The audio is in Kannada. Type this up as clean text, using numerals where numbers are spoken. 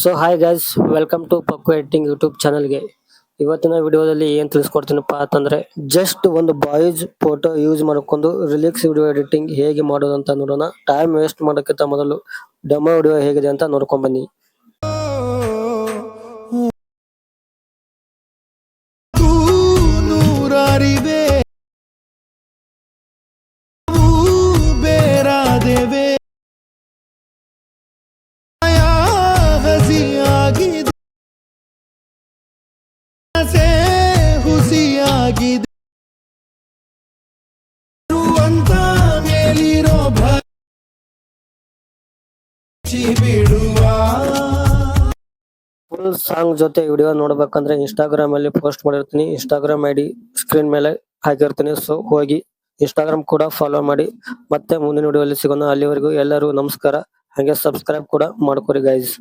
So hi guys, welcome to Pakku editing YouTube ಚಾನಲ್ಗೆ. ಇವತ್ತಿನ ವಿಡಿಯೋದಲ್ಲಿ ಏನ್ ತಿಳಿಸ್ಕೊಡ್ತೀನಪ್ಪ ಅಂತಂದ್ರೆ, ಜಸ್ಟ್ ಒಂದು ಬಾಯ್ಸ್ ಫೋಟೋ ಯೂಸ್ ಮಾಡ್ಕೊಂಡು ರಿಲೀಕ್ಸ್ ವಿಡಿಯೋ ಎಡಿಟಿಂಗ್ ಹೇಗೆ ಮಾಡೋದು ಅಂತ ನೋಡೋಣ. ಟೈಮ್ ವೇಸ್ಟ್ ಮಾಡೋಕ್ಕಿಂತ ಮೊದಲು ಡೆಮೋ ವಿಡಿಯೋ ಹೇಗಿದೆ ಅಂತ ನೋಡ್ಕೊಂಡ್ ಬನ್ನಿ. ಫುಲ್ ಸಾಂಗ್ ಜೊತೆ ವಿಡಿಯೋ ನೋಡ್ಬೇಕಂದ್ರೆ ಇನ್ಸ್ಟಾಗ್ರಾಮ್ ಅಲ್ಲಿ ಪೋಸ್ಟ್ ಮಾಡಿರ್ತೀನಿ. ಇನ್ಸ್ಟಾಗ್ರಾಮ್ ಐಡಿ ಸ್ಕ್ರೀನ್ ಮೇಲೆ ಹಾಕಿರ್ತೀನಿ. ಸೊ ಹೋಗಿ ಇನ್ಸ್ಟಾಗ್ರಾಮ್ ಕೂಡ ಫಾಲೋ ಮಾಡಿ. ಮತ್ತೆ ಮುಂದಿನ ವಿಡಿಯೋ ಅಲ್ಲಿ ಸಿಗೋಣ. ಅಲ್ಲಿವರೆಗೂ ಎಲ್ಲರೂ ನಮಸ್ಕಾರ. ಹಾಗೆ ಸಬ್ಸ್ಕ್ರೈಬ್ ಕೂಡ ಮಾಡ್ಕೊರಿ ಗೈಸ್.